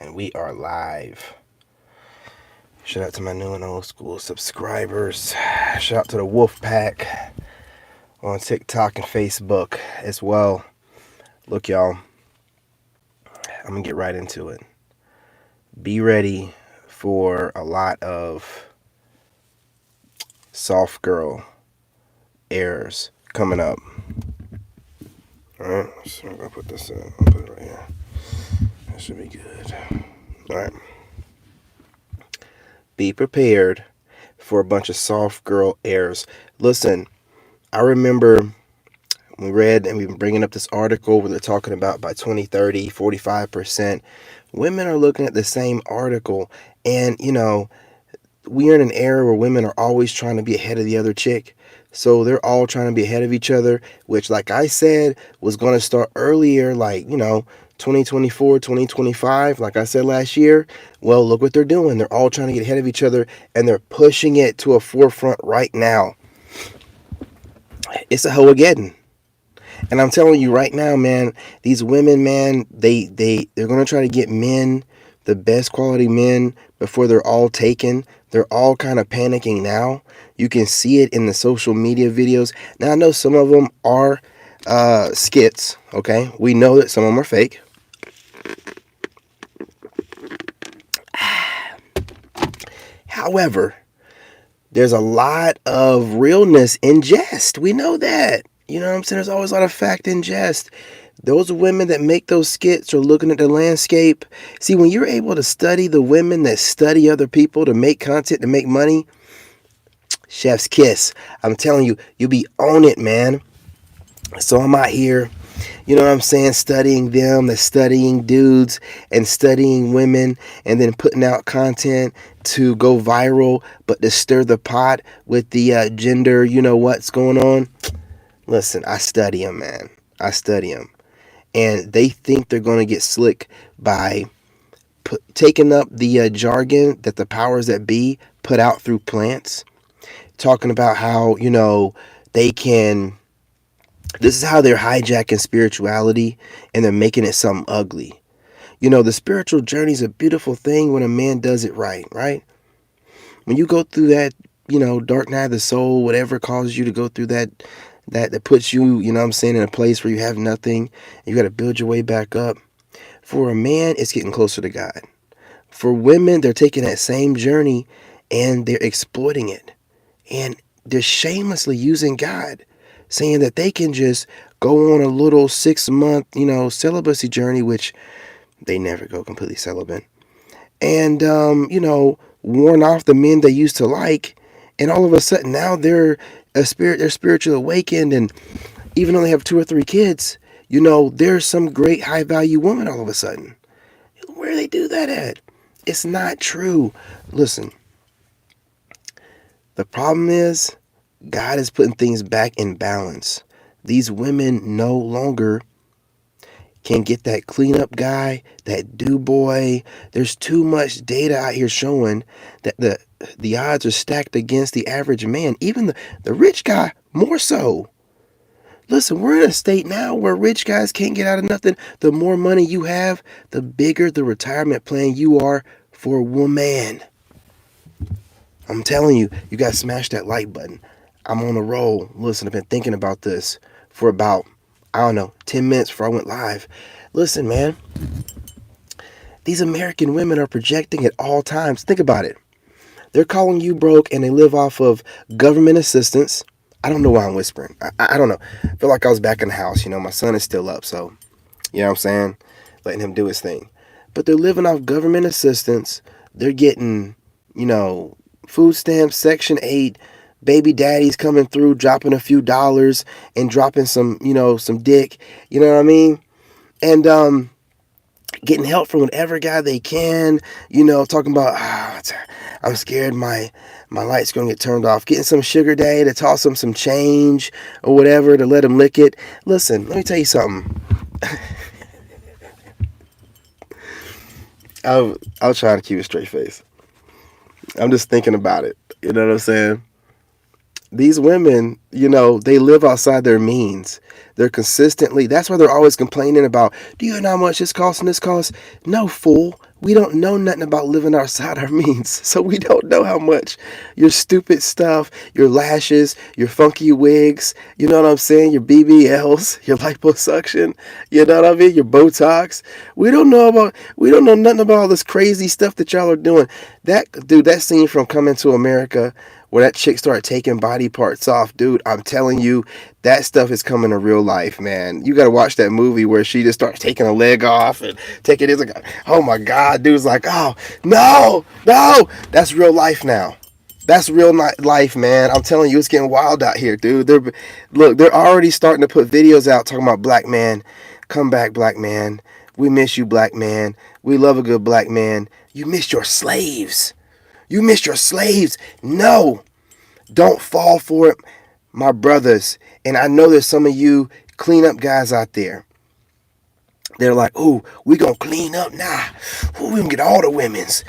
And we are live. Shout out to my new and old school subscribers. Shout out to the Wolf Pack on TikTok and Facebook as well. Look, y'all, I'm going to get right into it. Be ready for a lot of soft girl errors coming up. Alright, so I'm going to put this in. I'll put it right here. That should be good. Alright. Be prepared for a bunch of soft girl errors. Listen, I remember we read and we've been bringing up this article where they're talking about by 2030, 45% women are looking at the same article. And, we're in an era where women are always trying to be ahead of the other chick. So they're all trying to be ahead of each other, which, like I said, was going to start earlier, 2024, 2025, like I said last year. Well, look what they're doing. They're all trying to get ahead of each other, and they're pushing it to a forefront right now. It's a Hoageddon. And I'm telling you right now, man, these women, man, they're going to try to get men, the best quality men, before they're all taken. They're all kind of panicking now. You can see it in the social media videos. Now, I know some of them are skits, okay? We know that some of them are fake. However, there's a lot of realness in jest. We know that. You know what I'm saying? There's always a lot of fact in jest. Those women that make those skits are looking at the landscape. See, when you're able to study the women that study other people to make content, to make money, chef's kiss. I'm telling you, you'll be on it, man. So I'm out here, you know what I'm saying, studying them, that's studying dudes and studying women, and then putting out content to go viral, but to stir the pot with the gender, you know what's going on. Listen, I study them, man. I study them. And they think they're going to get slick by taking up the jargon that the powers that be put out through plants, talking about how, they can, this is how they're hijacking spirituality and they're making it something ugly. The spiritual journey is a beautiful thing when a man does it right, right? When you go through that, dark night of the soul, whatever causes you to go through that puts you, in a place where you have nothing. You got to build your way back up. For a man, it's getting closer to God. For women, they're taking that same journey and they're exploiting it. And they're shamelessly using God, saying that they can just go on a little 6-month, celibacy journey, which they never go completely celibate. And, warn off the men they used to like. And all of a sudden now they're spiritually awakened, and even though they have 2 or 3 kids, there's some great high value woman all of a sudden. Where do they do that at? It's not true. Listen, the problem is God is putting things back in balance. These women no longer can get that cleanup guy, that do boy. There's too much data out here showing that the odds are stacked against the average man, even the rich guy more so. Listen, we're in a state now where rich guys can't get out of nothing. The more money you have, the bigger the retirement plan you are for a woman. I'm telling you, you got to smash that like button. I'm on a roll. Listen, I've been thinking about this for about, 10 minutes before I went live. Listen, man, these American women are projecting at all times. Think about it. They're calling you broke and they live off of government assistance. I don't know why I'm whispering. I don't know. I feel like I was back in the house. My son is still up, so, you know what I'm saying? Letting him do his thing. But they're living off government assistance. They're getting, food stamps, Section 8, baby daddies coming through, dropping a few dollars and dropping some, some dick. You know what I mean? And getting help from whatever guy they can, talking about, I'm scared my light's going to get turned off. Getting some sugar daddy to toss them some change or whatever to let them lick it. Listen, let me tell you something. I'll try to keep a straight face. I'm just thinking about it. You know what I'm saying? These women, they live outside their means. They're consistently, that's why they're always complaining about, do you know how much this costs and this costs? No, fool. We don't know nothing about living outside our means. So we don't know how much your stupid stuff, your lashes, your funky wigs, you know what I'm saying? Your BBLs, your liposuction, you know what I mean? Your Botox. We don't know nothing about all this crazy stuff that y'all are doing. That scene from Coming to America where that chick started taking body parts off, dude, I'm telling you, that stuff is coming to real life, man. You gotta watch that movie where she just starts taking a leg off and taking it. Like, oh my god, dude's like, oh no, no, that's real life now. That's real life, man. I'm telling you, it's getting wild out here, dude. They're already starting to put videos out talking about black man, come back, black man. We miss you, black man. We love a good black man. You missed your slaves. You missed your slaves. No, don't fall for it, my brothers. And I know there's some of you cleanup guys out there. They're like, ooh, we gonna clean up now. Ooh, we gonna get all the women's.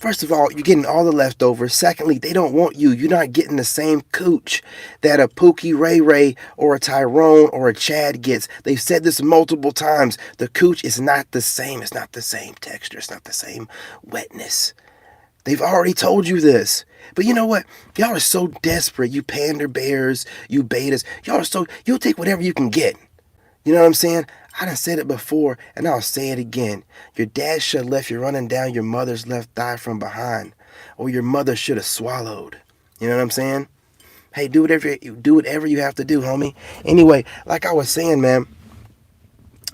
First of all, you're getting all the leftovers. Secondly, they don't want you. You're not getting the same cooch that a Pookie Ray Ray or a Tyrone or a Chad gets. They've said this multiple times. The cooch is not the same. It's not the same texture. It's not the same wetness. They've already told you this. But you know what? Y'all are so desperate. You pander bears, you betas. You'll take whatever you can get. You know what I'm saying? I done said it before, and I'll say it again. Your dad should have left you running down your mother's left thigh from behind. Or your mother should have swallowed. You know what I'm saying? Hey, do whatever you have to do, homie. Anyway, like I was saying, man,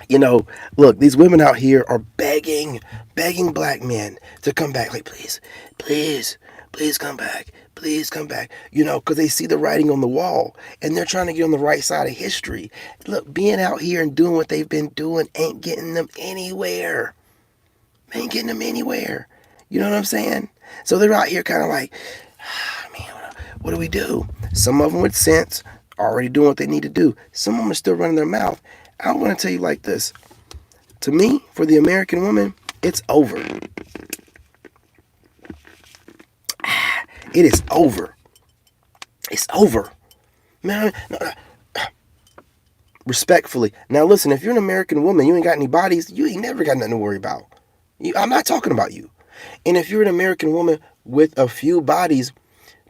you know, look, these women out here are begging black men to come back. Like, please, please, please come back. Please come back. You know, because they see the writing on the wall and they're trying to get on the right side of history. Look, being out here and doing what they've been doing ain't getting them anywhere. Ain't getting them anywhere. You know what I'm saying? So they're out here kind of like, man, what do we do? Some of them with sense already doing what they need to do. Some of them are still running their mouth. I want to tell you like this. To me, for the American woman, it's over. It is over. It's over. Man, no, respectfully. Now listen, if you're an American woman, you ain't got any bodies, you ain't never got nothing to worry about. I'm not talking about you. And if you're an American woman with a few bodies,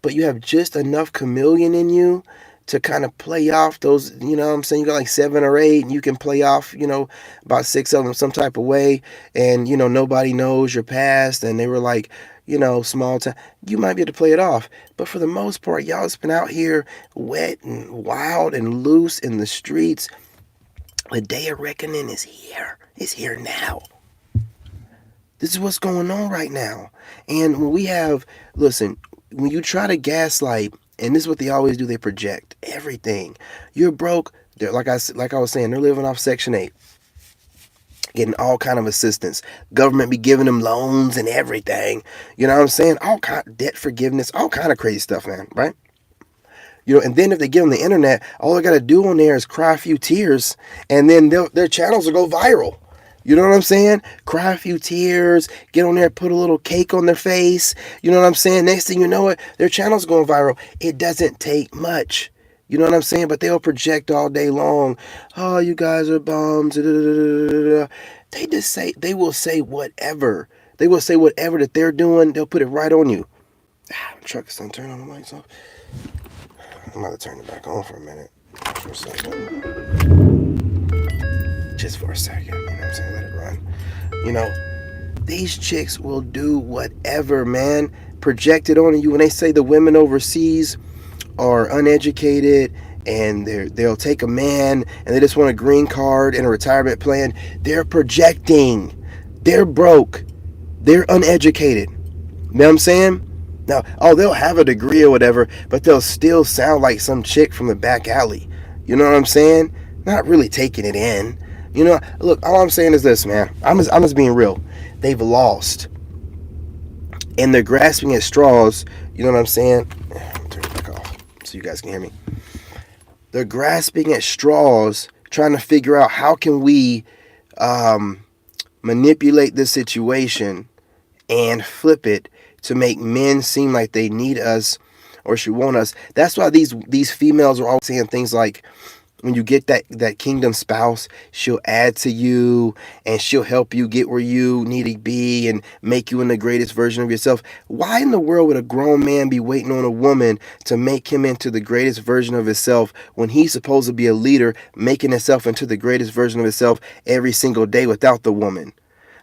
but you have just enough chameleon in you to kind of play off those, you know what I'm saying? You got like 7 or 8 and you can play off, you know, about 6 of them some type of way. And, you know, nobody knows your past and they were like, you know, small time. You might be able to play it off. But for the most part, y'all has been out here wet and wild and loose in the streets. The day of reckoning is here. It's here now. This is what's going on right now. And when we have, listen, when you try to gaslight, and this is what they always do, they project everything. You're broke. They're, like I was saying, they're living off Section 8. Getting all kind of assistance. Government be giving them loans and everything. You know what I'm saying? All kind of debt forgiveness, all kind of crazy stuff, man, right? You know, and then if they get on the internet, all they got to do on there is cry a few tears, and then their channels will go viral. You know what I'm saying? Cry a few tears, get on there, put a little cake on their face. You know what I'm saying? Next thing you know it, their channel's going viral. It doesn't take much. You know what I'm saying? But they'll project all day long. Oh, you guys are bums. They will say whatever. They will say whatever that they're doing. They'll put it right on you. The truck is turn on the lights off. I'm about to turn it back on for a minute. For a second. Just for a second, you know what I'm saying? Let it run. You know, these chicks will do whatever, man. Project it on you. When they say the women overseas are uneducated and they'll take a man and they just want a green card and a retirement plan, they're projecting. They're broke. They're uneducated. You know what I'm saying? Now, they'll have a degree or whatever, but they'll still sound like some chick from the back alley. You know what I'm saying? Not really taking it in. You know, look, all I'm saying is this, man. I'm just being real. They've lost. And they're grasping at straws. You know what I'm saying? I'm turning it back off so you guys can hear me. They're grasping at straws, trying to figure out how can we manipulate this situation and flip it to make men seem like they need us or should want us. That's why these females are always saying things like, When you get that kingdom spouse, she'll add to you and she'll help you get where you need to be and make you in the greatest version of yourself. Why in the world would a grown man be waiting on a woman to make him into the greatest version of himself when he's supposed to be a leader, making himself into the greatest version of himself every single day without the woman?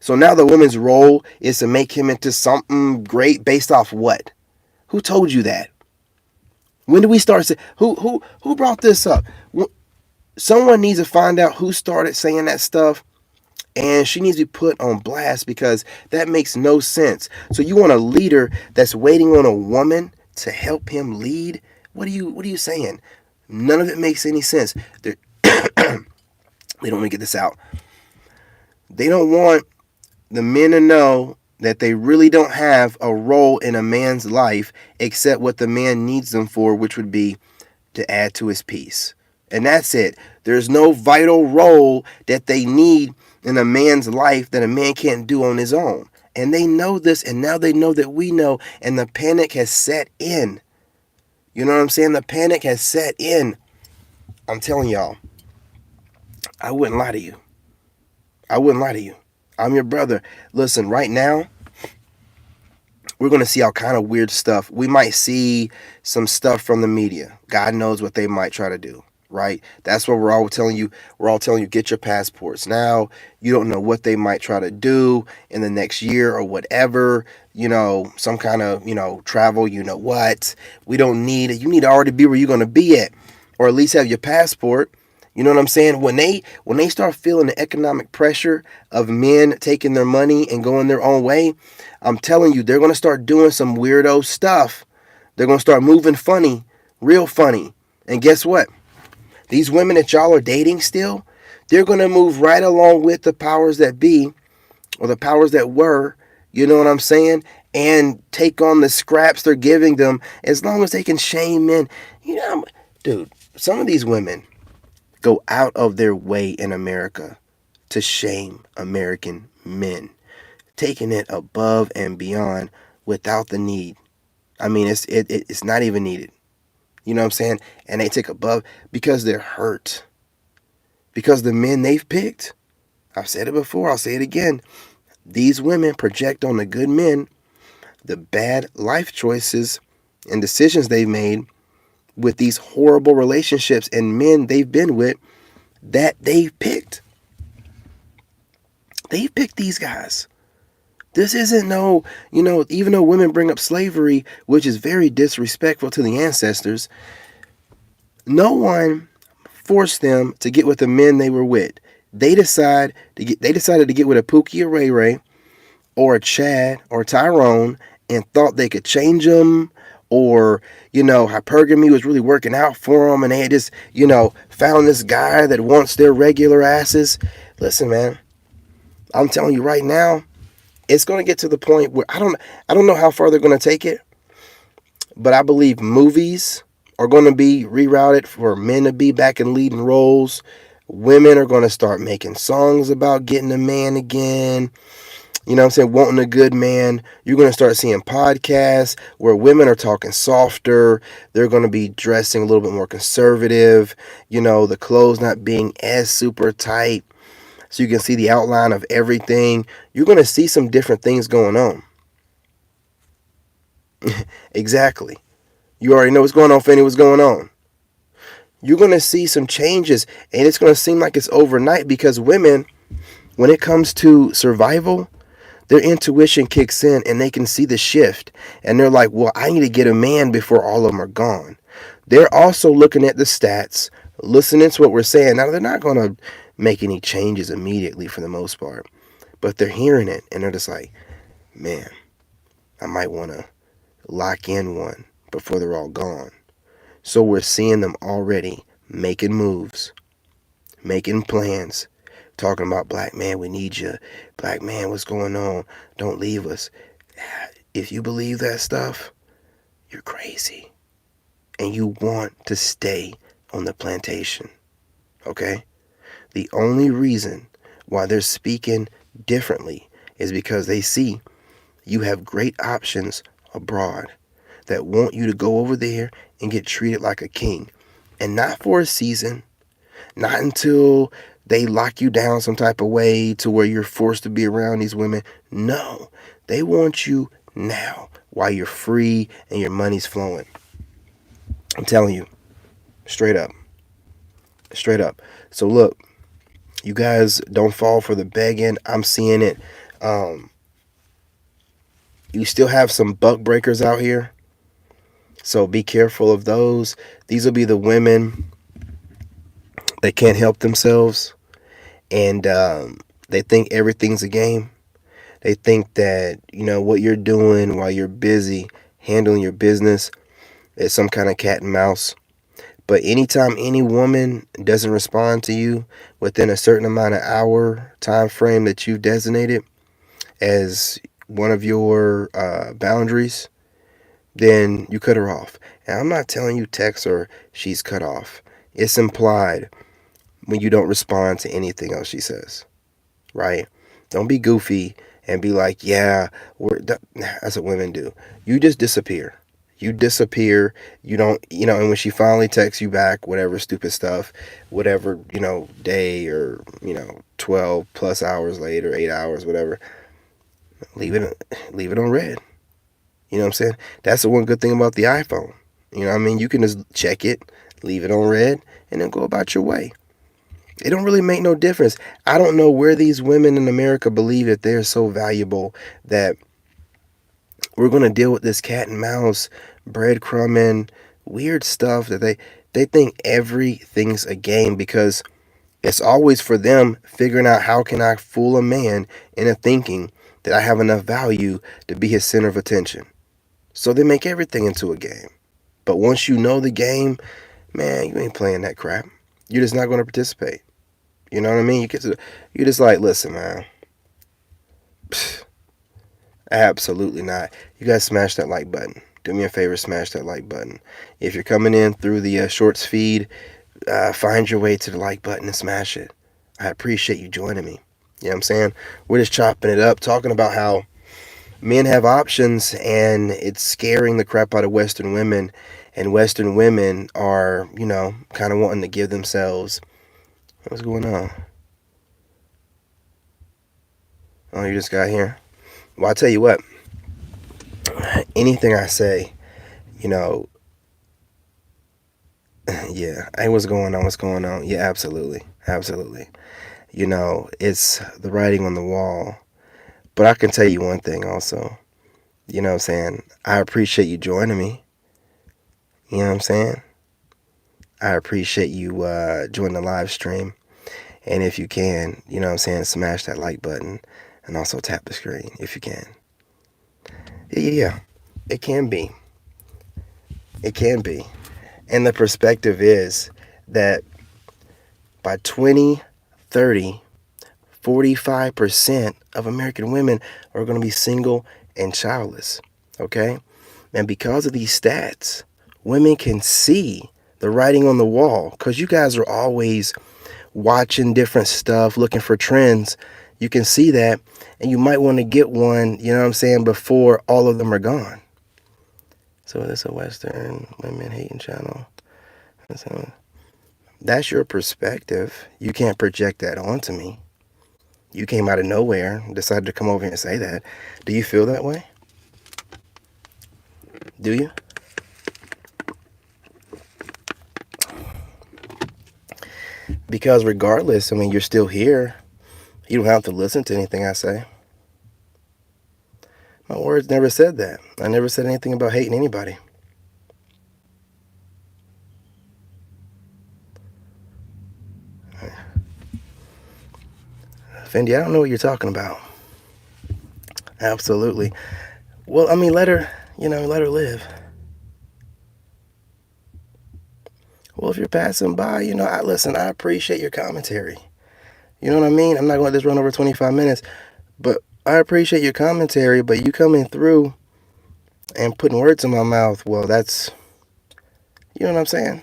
So now the woman's role is to make him into something great based off what? Who told you that? When do we start saying, who brought this up? Someone needs to find out who started saying that stuff, and she needs to be put on blast because that makes no sense. So you want a leader that's waiting on a woman to help him lead? What are you saying? None of it makes any sense. They don't want to get this out. They don't want the men to know that they really don't have a role in a man's life except what the man needs them for, which would be to add to his peace. And that's it. There's no vital role that they need in a man's life that a man can't do on his own. And they know this, and now they know that we know, and the panic has set in. You know what I'm saying? The panic has set in. I'm telling y'all, I wouldn't lie to you. I wouldn't lie to you. I'm your brother. Listen, right now, we're going to see all kind of weird stuff. We might see some stuff from the media. God knows what they might try to do, right? That's what we're all telling you. We're all telling you, get your passports now. You don't know what they might try to do in the next year or whatever. Some kind of, travel, what. We don't need it. You need to already be where you're going to be at, or at least have your passport. You know what I'm saying? When they start feeling the economic pressure of men taking their money and going their own way, I'm telling you, they're going to start doing some weirdo stuff. They're going to start moving funny, real funny. And guess what? These women that y'all are dating still, they're going to move right along with the powers that be, or the powers that were, you know what I'm saying? And take on the scraps they're giving them as long as they can shame men. Dude, some of these women go out of their way in America to shame American men, taking it above and beyond without the need. I mean, it's not even needed. You know what I'm saying? And they take above because they're hurt. Because the men they've picked, I've said it before, I'll say it again. These women project on the good men the bad life choices and decisions they've made with these horrible relationships and men they've been with that they've picked. They've picked these guys. This isn't even though women bring up slavery, which is very disrespectful to the ancestors, no one forced them to get with the men they were with. They decided to get with a Pookie or Ray Ray or a Chad or Tyrone and thought they could change them, or, hypergamy was really working out for them and they had just, found this guy that wants their regular asses. Listen, man, I'm telling you right now, it's going to get to the point where I don't know how far they're going to take it, but I believe movies are going to be rerouted for men to be back in leading roles. Women are going to start making songs about getting a man again. You know what I'm saying? Wanting a good man. You're going to start seeing podcasts where women are talking softer. They're going to be dressing a little bit more conservative. The clothes not being as super tight, so you can see the outline of everything. You're going to see some different things going on. Exactly. You already know what's going on, Fanny. What's going on? You're going to see some changes, and it's going to seem like it's overnight because women, when it comes to survival, their intuition kicks in and they can see the shift. And they're like, well, I need to get a man before all of them are gone. They're also looking at the stats, listening to what we're saying. Now, they're not going to make any changes immediately for the most part, but they're hearing it and they're just like, man, I might want to lock in one before they're all gone. So we're seeing them already making moves, making plans, talking about, black man, we need you. Black man, what's going on? Don't leave us. If you believe that stuff, you're crazy. And you want to stay on the plantation. Okay? The only reason why they're speaking differently is because they see you have great options abroad that want you to go over there and get treated like a king. And not for a season, Not until they lock you down some type of way to where you're forced to be around these women. No, they want you now while you're free and your money's flowing. I'm telling you, straight up. Straight up. So look, you guys don't fall for the begging. I'm seeing it. Um, you still have some buck breakers out here. So be careful of those. These will be the women that can't help themselves, and they think everything's a game. They think that, what you're doing while you're busy handling your business is some kind of cat and mouse. But anytime any woman doesn't respond to you within a certain amount of hour time frame that you've designated as one of your boundaries, then you cut her off. And I'm not telling you text her she's cut off. It's implied when you don't respond to anything else she says, right? Don't be goofy and be like, yeah, that's what women do. You just disappear. You disappear. You don't, and when she finally texts you back, whatever stupid stuff, whatever, day or, 12 plus hours later, 8 hours, whatever, leave it on red. You know what I'm saying? That's the one good thing about the iPhone. You know what I mean? You can just check it, leave it on red, and then go about your way. It don't really make no difference. I don't know where these women in America believe that they're so valuable that we're going to deal with this cat and mouse, breadcrumbing, weird stuff that they think everything's a game, because it's always for them figuring out how can I fool a man into thinking that I have enough value to be his center of attention. So they make everything into a game. But once you know the game, man, you ain't playing that crap. You're just not going to participate. You know what I mean? You're just like, listen, man. Pfft, absolutely not. You guys smash that like button. Do me a favor, smash that like button. If you're coming in through the shorts feed, find your way to the like button and smash it. I appreciate you joining me. You know what I'm saying? We're just chopping it up, talking about how men have options and it's scaring the crap out of Western women. And Western women are, kind of wanting to give themselves. What's going on? Oh, you just got here? Well, I'll tell you what. Anything I say, yeah. Hey, what's going on? What's going on? Yeah, absolutely. Absolutely. It's the writing on the wall. But I can tell you one thing also. You know what I'm saying? I appreciate you joining me. You know what I'm saying? I appreciate you joining the live stream. And if you can, you know what I'm saying, smash that like button and also tap the screen if you can. Yeah. It can be. It can be. And the perspective is that by 2030, 45% of American women are going to be single and childless. Okay? And because of these stats, women can see the writing on the wall, because you guys are always watching different stuff, looking for trends. You can see that, and you might want to get one, you know what I'm saying, before all of them are gone. So that's a Western women hating channel. So that's your perspective. You can't project that onto me. You came out of nowhere and decided to come over here and say that. Do you feel that way? Do you? Because regardless, you're still here. You don't have to listen to anything I say. My words never said that. I never said anything about hating anybody. Fendi, I don't know what you're talking about. Absolutely. Well, let her live. Well, if you're passing by, I appreciate your commentary. You know what I mean? I'm not going to let this run over 25 minutes, but I appreciate your commentary, but you coming through and putting words in my mouth, well, that's, you know what I'm saying?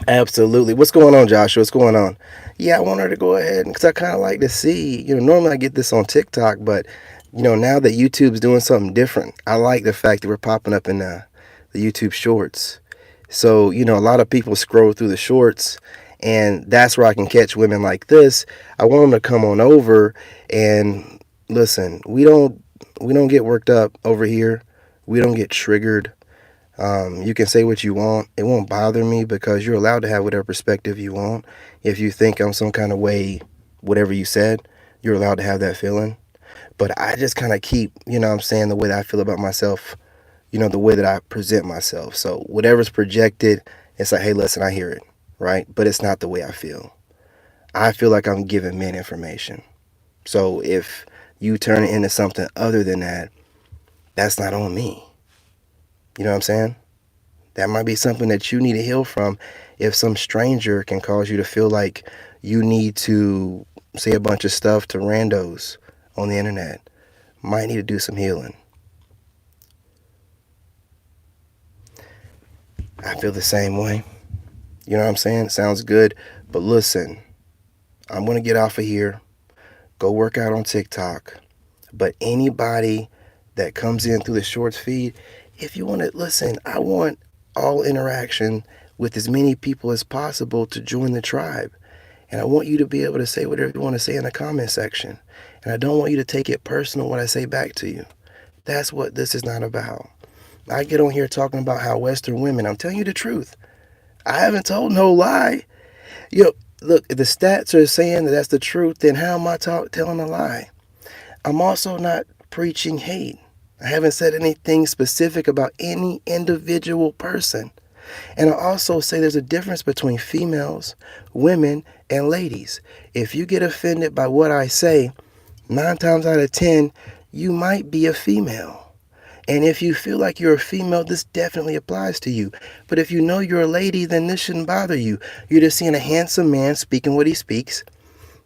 Absolutely. What's going on, Joshua? What's going on? Yeah, I want her to go ahead, because I kind of like to see, normally I get this on TikTok, but Now that YouTube's doing something different, I like the fact that we're popping up in the YouTube shorts. So, a lot of people scroll through the shorts, and that's where I can catch women like this. I want them to come on over and listen. We don't get worked up over here. We don't get triggered. You can say what you want. It won't bother me because you're allowed to have whatever perspective you want. If you think I'm some kind of way, whatever you said, you're allowed to have that feeling. But I just kind of keep, what I'm saying, the way that I feel about myself, the way that I present myself. So whatever's projected, it's like, hey, listen, I hear it, right? But it's not the way I feel. I feel like I'm giving men information. So if you turn it into something other than that, that's not on me. You know what I'm saying? That might be something that you need to heal from. If some stranger can cause you to feel like you need to say a bunch of stuff to randos on the internet, might need to do some healing. I feel the same way. You know what I'm saying? Sounds good. But listen, I'm going to get off of here, go work out on TikTok. But anybody that comes in through the shorts feed, if you want to listen, I want all interaction with as many people as possible to join the tribe. And I want you to be able to say whatever you want to say in the comment section. And I don't want you to take it personal when I say back to you. That's what this is not about. I get on here talking about how Western women, I'm telling you the truth. I haven't told no lie. Look, if the stats are saying that that's the truth, then how am I telling a lie? I'm also not preaching hate. I haven't said anything specific about any individual person. And I also say there's a difference between females, women, and ladies. If you get offended by what I say, 9 times out of 10, you might be a female. And if you feel like you're a female, this definitely applies to you. But if you know you're a lady, then this shouldn't bother you. You're just seeing a handsome man speaking what he speaks.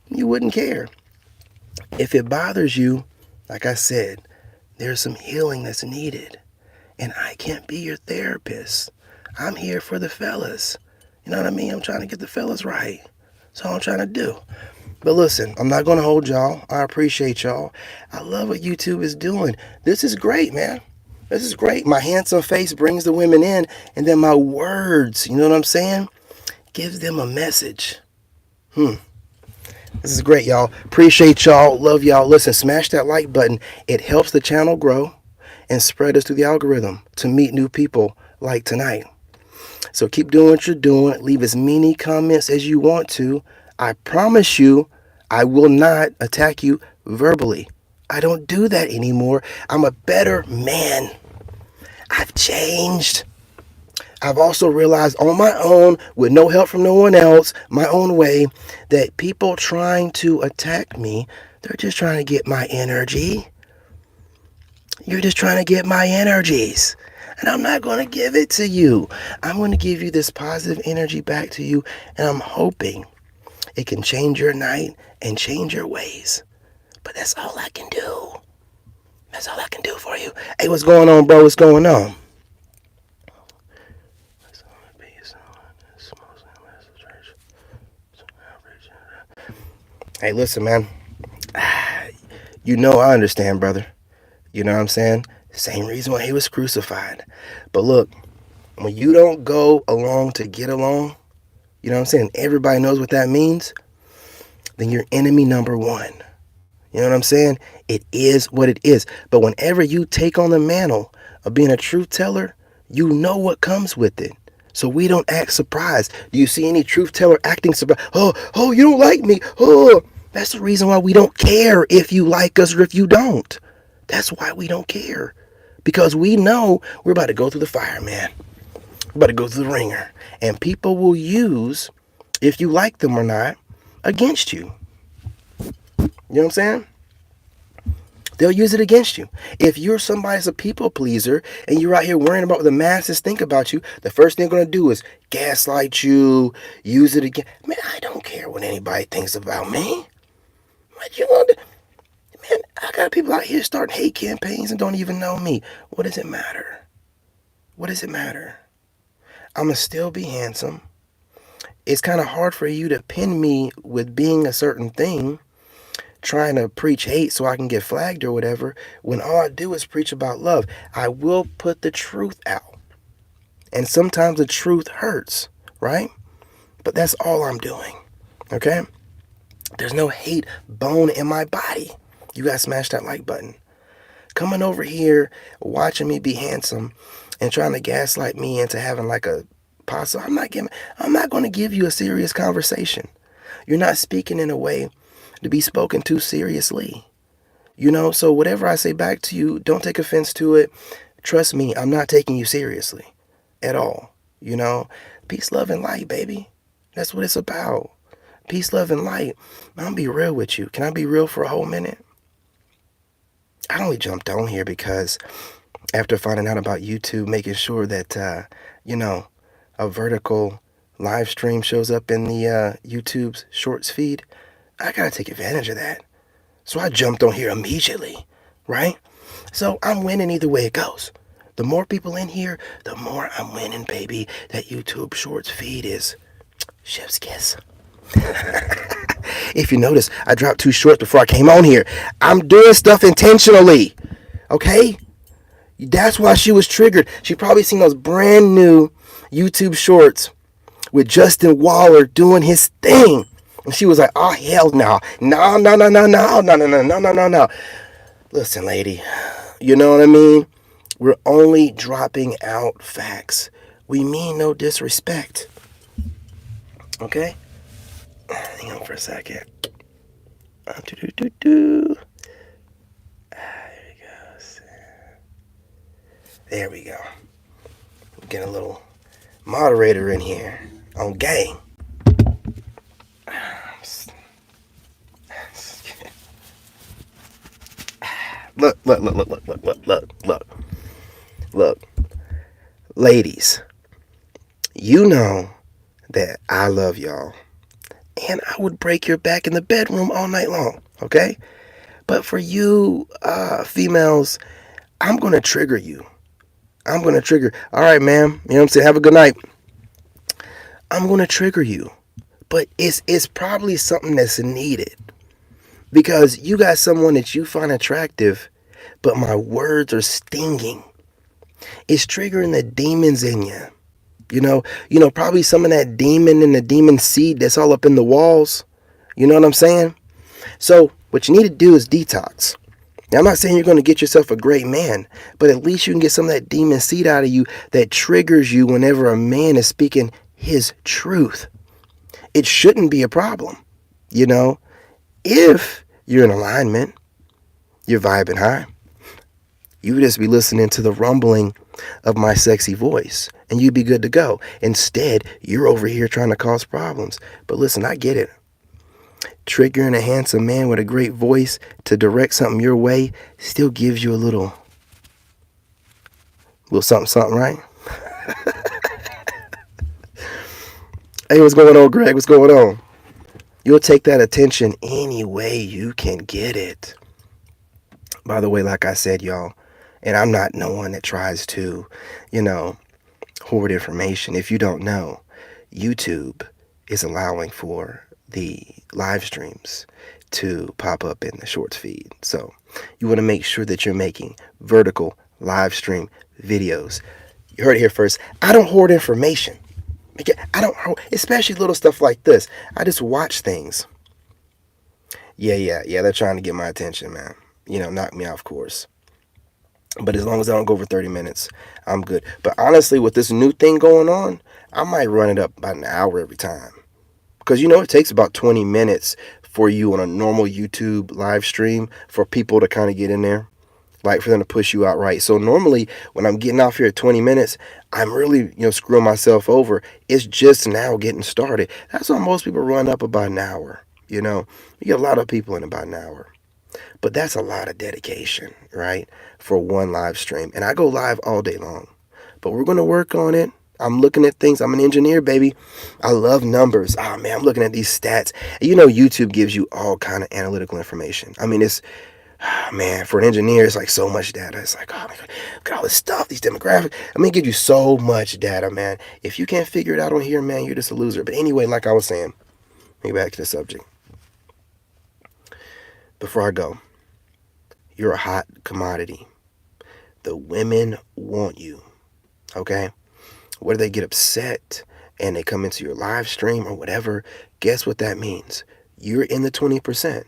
You wouldn't care. If it bothers you, like I said, there's some healing that's needed. And I can't be your therapist. I'm here for the fellas. You know what I mean? I'm trying to get the fellas right. That's all I'm trying to do. But listen, I'm not going to hold y'all. I appreciate y'all. I love what YouTube is doing. This is great, man. This is great. My handsome face brings the women in, and then my words, you know what I'm saying? Gives them a message. This is great, y'all. Appreciate y'all. Love y'all. Listen, smash that like button. It helps the channel grow and spread us through the algorithm to meet new people like tonight. So keep doing what you're doing. Leave as many comments as you want to. I promise you, I will not attack you verbally. I don't do that anymore. I'm a better man. I've changed. I've also realized on my own, with no help from no one else, my own way, that people trying to attack me, they're just trying to get my energy. You're just trying to get my energies. And I'm not going to give it to you. I'm going to give you this positive energy back to you. And I'm hoping it can change your night and change your ways. But that's all I can do. That's all I can do for you. Hey, what's going on, bro? What's going on? Hey, listen, man. I understand, brother. You know what I'm saying? Same reason why he was crucified. But look, when you don't go along to get along, you know what I'm saying? Everybody knows what that means. Then you're enemy number one. You know what I'm saying? It is what it is. But whenever you take on the mantle of being a truth teller, you know what comes with it. So we don't act surprised. Do you see any truth teller acting surprised? Oh, you don't like me. Oh, that's the reason why we don't care if you like us or if you don't. That's why we don't care. Because we know we're about to go through the fire, man. We're about to go through the ringer. And people will use, if you like them or not, against you. You know what I'm saying? They'll use it against you. If you're somebody that's a people pleaser and you're out here worrying about what the masses think about you, the first thing they're going to do is gaslight you, use it again. Man, I don't care what anybody thinks about me. What you want to do? Man, I got people out here starting hate campaigns and don't even know me. What does it matter? What does it matter? I'm going to still be handsome. It's kind of hard for you to pin me with being a certain thing trying to preach hate so I can get flagged or whatever, when all I do is preach about love. I will put the truth out. And sometimes the truth hurts, right? But that's all I'm doing, okay? There's no hate bone in my body. You guys smash that like button. Coming over here, watching me be handsome and trying to gaslight me into having like a possible, I'm not going to give you a serious conversation. You're not speaking in a way to be spoken to seriously. So whatever I say back to you, don't take offense to it. Trust me, I'm not taking you seriously at all. Peace, love, and light, baby. That's what it's about. Peace, love, and light. I'm going to be real with you. Can I be real for a whole minute? I only jumped on here because after finding out about YouTube, making sure that, a vertical live stream shows up in the YouTube's shorts feed, I got to take advantage of that. So I jumped on here immediately, right? So I'm winning either way it goes. The more people in here, the more I'm winning, baby. That YouTube shorts feed is chef's kiss. If you notice, I dropped 2 shorts before I came on here. I'm doing stuff intentionally, okay? That's why she was triggered. She probably seen those brand new YouTube shorts with Justin Waller doing his thing. And she was like, oh, hell no. No. Listen, lady, you know what I mean? We're only dropping out facts. We mean no disrespect. Okay? Hang on for a second. There we go. Get a little moderator in here on gang. Look. Ladies, you know that I love y'all. And I would break your back in the bedroom all night long, okay? But for you females, I'm going to trigger you. All right, ma'am. You know what I'm saying? Have a good night. I'm going to trigger you. But it's probably something that's needed. Because you got someone that you find attractive, but my words are stinging. It's triggering the demons in you. Probably some of that demon and the demon seed that's all up in the walls. You know what I'm saying? So what you need to do is detox. Now, I'm not saying you're going to get yourself a great man, but at least you can get some of that demon seed out of you that triggers you whenever a man is speaking his truth. It shouldn't be a problem, if you're in alignment, you're vibing high. You would just be listening to the rumbling of my sexy voice, and you'd be good to go. Instead, you're over here trying to cause problems. But listen, I get it. Triggering a handsome man with a great voice to direct something your way still gives you a little something, right? Hey, what's going on, Greg? What's going on? You'll take that attention any way you can get it. By the way, like I said, y'all, and I'm not no one that tries to, hoard information. If you don't know, YouTube is allowing for the live streams to pop up in the shorts feed. So you want to make sure that you're making vertical live stream videos. You heard it here first. I don't hoard information. Especially little stuff like this. I just watch things. Yeah. They're trying to get my attention, man. Knock me out, of course. But as long as I don't go over 30 minutes, I'm good. But honestly, with this new thing going on, I might run it up about an hour every time. Because, it takes about 20 minutes for you on a normal YouTube live stream for people to kind of get in there. Like for them to push you out right. So normally when I'm getting off here at 20 minutes, I'm really, screwing myself over. It's just now getting started. That's why most people run up about an hour. You get a lot of people in about an hour. But that's a lot of dedication, right? For one live stream. And I go live all day long. But we're going to work on it. I'm looking at things. I'm an engineer, baby. I love numbers. Oh, man, I'm looking at these stats. YouTube gives you all kind of analytical information. I mean, for an engineer, it's like so much data. It's like, oh my God, look at all this stuff, these demographics. It gives you so much data, man. If you can't figure it out on here, man, you're just a loser. But anyway, like I was saying, let me get back to the subject. before I go, you're a hot commodity. The women want you, okay? Whether they get upset and they come into your live stream or whatever, guess what that means? You're in the 20%.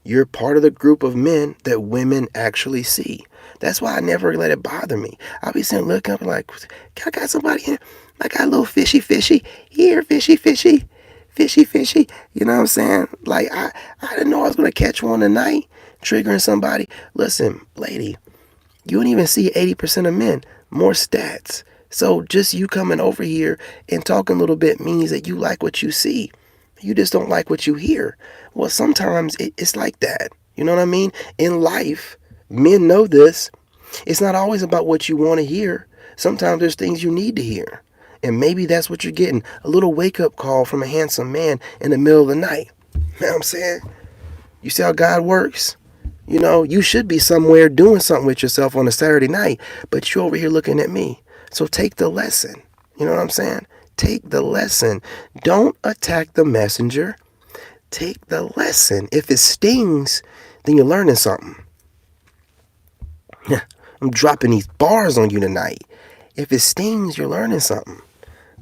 You're part of the group of men that women actually see. That's why I never let it bother me. I'll be sitting looking up like, I got somebody here. I got a little fishy here, fishy. You know what I'm saying? Like I didn't know I was gonna catch one tonight, triggering somebody. Listen, lady, you don't even see 80% of men. More stats. So just you coming over here and talking a little bit means that you like what you see. You just don't like what you hear. Well, sometimes it's like that. You know what I mean? In life, men know this. It's not always about what you want to hear. Sometimes there's things you need to hear. And maybe that's what you're getting. A little wake up call from a handsome man in the middle of the night. You know what I'm saying? You see how God works? You know, you should be somewhere doing something with yourself on a Saturday night, but you're over here looking at me. So take the lesson. You know what I'm saying? Take the lesson. Don't attack the messenger. Take the lesson. If it stings, then you're learning something. I'm dropping these bars on you tonight. If it stings, you're learning something,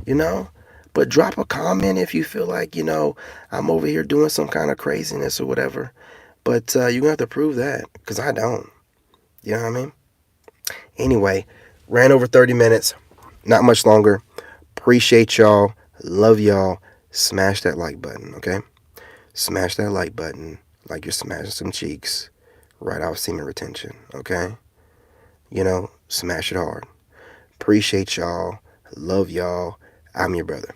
you know? But drop a comment if you feel like, I'm over here doing some kind of craziness or whatever. But you're going to have to prove that because I don't. You know what I mean? Anyway, ran over 30 minutes. Not much longer. Appreciate y'all. Love y'all. Smash that like button, okay? Smash that like button like you're smashing some cheeks right off semen retention, okay? Smash it hard. Appreciate y'all. Love y'all. I'm your brother.